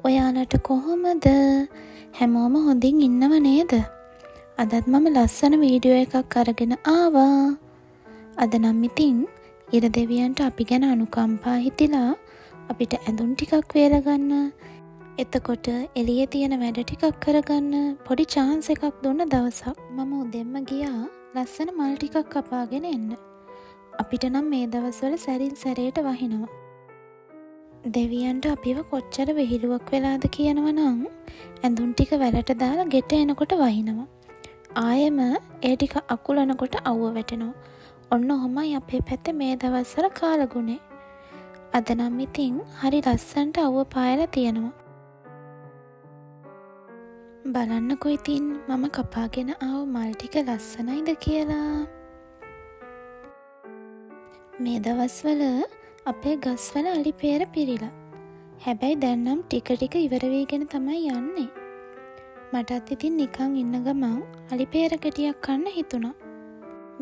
ඔයාලට කොහොමද? හැමෝම හොඳින් ඉන්නව නේද? අදත් මම ලස්සන වීඩියෝ එකක් අරගෙන ආවා. අද නම් ඉතින් ඉර දෙවියන්ට අපි ගැන අනුකම්පා හිතිලා අපිට ඇඳුම් ටිකක් වේලගන්න, එතකොට එළියේ තියෙන වැඩ ටිකක් කරගන්න පොඩි chance එකක් දුන්න දවසක්. මම උදෙන්ම ගියා ලස්සන මල් ටිකක් කපාගෙන එන්න. අපිට නම් මේ දවස්වල සැරින් සැරේට වහිනවා. දෙවියන්ට අපිව කොච්චර විහිළුවක් වෙලාද කියනවනම් ඇඳුම් ටික වැලට දාලා ගෙට එනකොට වහිනවා. ආයෙම ඒ ටික අකුලනකොට අවුව වැටෙනවා. ඔන්න ඔහොමයි අපේ පැත්තේ මේ දවස්වල කාලගුණේ. අද නම් ඉතින් හරි ලස්සනට අවුව පායලා තියෙනවා. බලන්නකෝ ඉතින් මම කපාගෙන ආව මල් ටික ලස්සනයිද කියලා. මේ දවස්වල අපේ ගස්වල අලි පෙර පිරිලා. හැබැයි දැන් නම් ටික ටික ඉවර වෙගෙන තමයි යන්නේ. මටත් ඉතින් නිකන් ඉන්න ගමන් අලි පෙර ගෙඩියක් කන්න හිතුණා.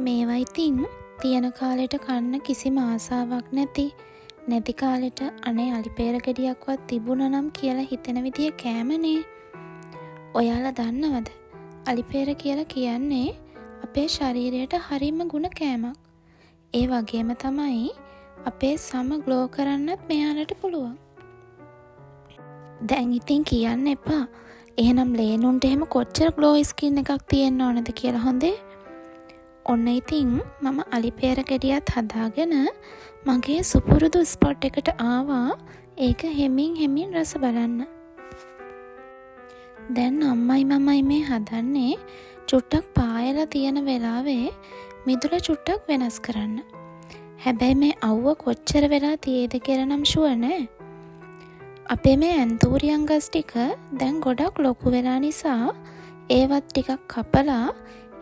මේවා ඉතින් තියෙන කාලෙට කන්න කිසිම ආසාවක් නැති කාලෙට අනේ අලි පෙර ගෙඩියක්වත් තිබුණා නම් කියලා හිතෙන විදිය කෑමනේ. ඔයාලා දන්නවද? අලි පෙර කියලා කියන්නේ අපේ ශරීරයට හරිම ගුණ කෑමක්. ඒ වගේම තමයි අපේ සම ග්ලෝ කරන්නත් මෙයාලට පුළුවන්. දැන් ඉතින් කියන්න එපා. එහෙනම් ලේනුන්ට එහෙම කොච්චර ග්ලෝ ස්කින් එකක් තියෙන්න ඕනද කියලා හොඳේ. ඔන්න ඉතින් මම අලි පෙර ගෙඩියත් හදාගෙන මගේ සුපුරුදු ස්පොට් එකට ආවා. ඒක හෙමින් රස බලන්න. දැන් අම්මයි මමයි මේ හදන්නේ චුට්ටක් පායලා තියෙන වෙලාවේ මිදුල චුට්ටක් වෙනස් කරන්න. හැබැයි මේ අවුව කොච්චර වෙලා තියෙද කියලා නම් ෂුවර් නෑ. අපේ මේ ඇන්තූරියම් ගස් ටික දැන් ගොඩක් ලොකු වෙලා නිසා ඒවත් ටිකක් කපලා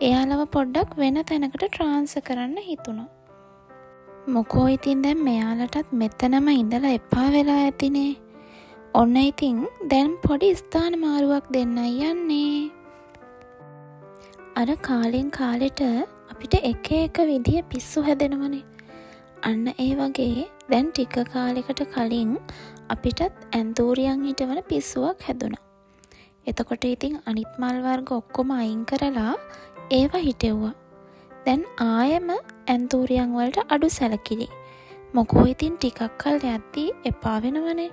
එයාලව පොඩ්ඩක් වෙන තැනකට ට්‍රාන්ස්ෆර් කරන්න හිතුණා. මොකෝ ඉතින් දැන් මෙයාලටත් මෙතනම ඉඳලා එපා වෙලා ඇතිනේ. ඔන්න ඉතින් දැන් පොඩි ස්ථාන මාරුවක් දෙන්නයි යන්නේ. අර කාලෙන් කාලෙට අපිට එක විදිය පිස්සු හැදෙනවනේ. අන්න ඒ වගේ දැන් ටික කාලෙකට කලින් අපිටත් ඇන්තූරියම් හිටවන පිස්සුවක් හැදුණා. එතකොට ඉතින් අනිත් මල් වර්ග ඔක්කොම අයින් කරලා ඒවා හිටෙව්වා. දැන් ආයෙම ඇන්තූරියම් වලට අඩු සැලකිලි. මොකෝ ඉතින් ටිකක් කල් යද්දී එපා වෙනවනේ.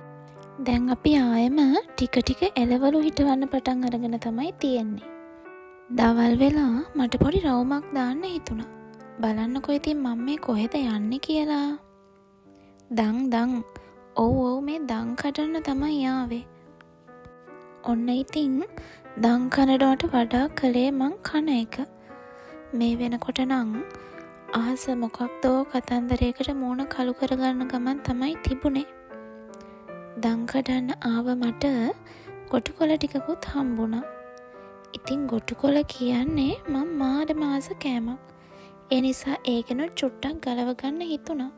දැන් අපි ආයෙම ටික එළවලු හිටවන්න පටන් අරගෙන තමයි තියෙන්නේ. දවල් වෙලා මට පොඩි රවුමක් දාන්න හිතුණා. බලන්නකෝ ඉතින් මම මේ කොහෙද යන්නේ කියලා. දන් ඔව් මේ දන් කඩන්න තමයි ආවේ. ඔන්න ඉතින් දන් කනඩට වඩා කළේ මං කන එක. මේ වෙනකොට නම් අහස මොකක්දෝ කතන්දරයකට මූණ කළු කරගන්න ගමන් තමයි තිබුණේ. දන් කඩන්න ආව මට ගොටුකොළ ටිකකුත් හම්බුණා. ඉතින් ගොටුකොළ කියන්නේ මං මාස කෑමක්. ඒ නිසා ඒකෙනුත් චුට්ටක් ගලව ගන්න හිතුණා.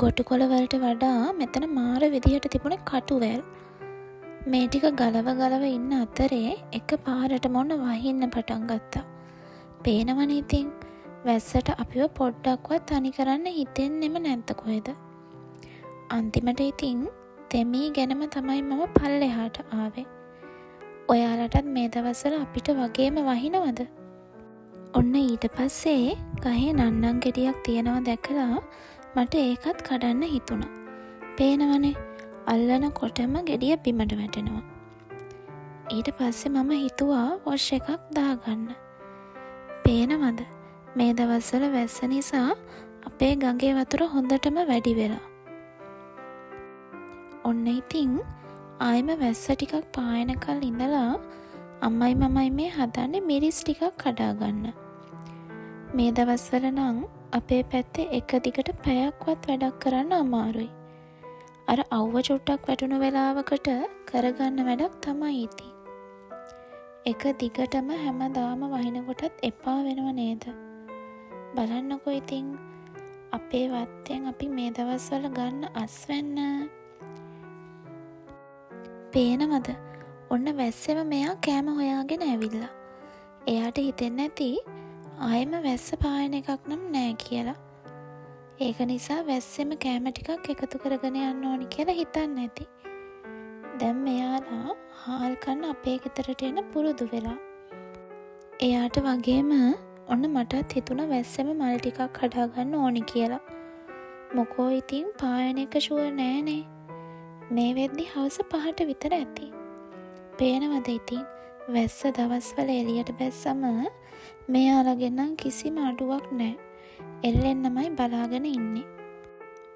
ගොටුකොළ වලට වඩා මෙතන මාර විදිහට තිබුණේ කටුවැල්. මේ ටික ගලව ඉන්න අතරේ එක පාරටම ඔන්න වහින්න පටන් ගත්තා. පේනවනේ ඉතින් වැස්සට අපිව පොඩ්ඩක්වත් තනි කරන්න හිතෙන්නෙම නැද්ද කොහෙද? අන්තිමට ඉතින් තෙමී ගැනම තමයි මම පල්ලෙහාට ආවේ. ඔයාලටත් මේ දවස්වල අපිට වගේම වහිනවද? ඔන්න ඊට පස්සේ ගහේ නන්නන් ගෙඩියක් තියෙනවා දැකලා මට ඒකත් කඩන්න හිතුණා. පේනවනේ අල්ලනකොටම ගෙඩිය බිමට වැටෙනවා. ඊට පස්සේ මම හිතුවා වොෂ් එකක් දාගන්න. පේනවද? මේ දවස්වල වැස්ස නිසා අපේ ගඟේ වතුර හොඳටම වැඩි වෙලා. ඔන්න ඉතින් ආයෙම වැස්ස ටිකක් පායනකල් ඉඳලා අම්මයි මමයි මේ හදන්නේ මිරිස් ටිකක් කඩා ගන්න. මේ දවස්වල නම් අපේ පැත්තේ එක දිගට පැයක්වත් වැඩක් කරන්න අමාරුයි. අර අවුව චුට්ටක් වැටුණු වෙලාවකට කරගන්න වැඩක් තමයි ඉතින්. එක දිගටම හැමදාම වහිනකොටත් එපා වෙනව නේද? බලන්නකෝ ඉතින් අපේ වත්තෙන් අපි මේ දවස්වල ගන්න අස්වැන්න. පේනවද? ඔන්න වැස්සෙම මෙයා කෑම හොයාගෙන ඇවිල්ලා. එයාට හිතෙන්නේ නැති ආයෙම වැස්ස පායන එකක් නම් නෑ කියලා. ඒක නිසා වැස්සෙම කෑම ටිකක් එකතු කරගෙන යන්න ඕනි කියලා හිතන්නේ නැති. දැන් මෙයාලා හාල් කන්න අපේ ගෙදරට එන පුරුදු වෙලා. එයාට වගේම ඔන්න මටත් හිතුණ වැස්සෙම මල් ටිකක් හදාගන්න ඕනි කියලා. මොකෝ ඉතින් පායන එක ෂුවර් නෑනේ. මේ වෙද්දි හවස 5ට විතර ඇති. පේනවද ඉතින් වැස්ස දවස්වල එළියට බැස්සම මෙයාලගෙන් නම් කිසිම අඩුවක් නෑ. එල්ලෙන්නමයි බලාගෙන ඉන්නේ.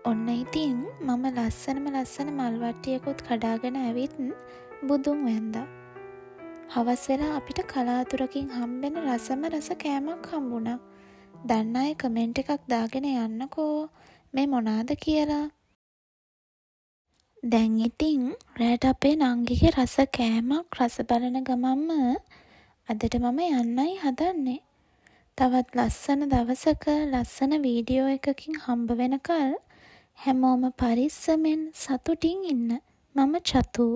ඔන්න ඉතින් මම ලස්සන මල් වට්ටියකුත් කඩාගෙන ඇවිත් බුදුන් වැන්දා. හවස් වෙලා අපිට කලාතුරකින් හම්බෙන රසම රස කෑමක් හම්බුණා. දන්න අය කමෙන්ට් එකක් දාගෙන යන්නකෝ මේ මොනාද කියලා. දැන් ඉතින් රැට අපේ නංගිගේ රස කෑමක් රස බලන ගමන්ම අදට මම යන්නයි හදන්නේ. තවත් ලස්සන දවසක ලස්සන වීඩියෝ එකකින් හම්බ වෙනකල් හැමෝම පරිස්සමෙන් සතුටින් ඉන්න. මම චතු.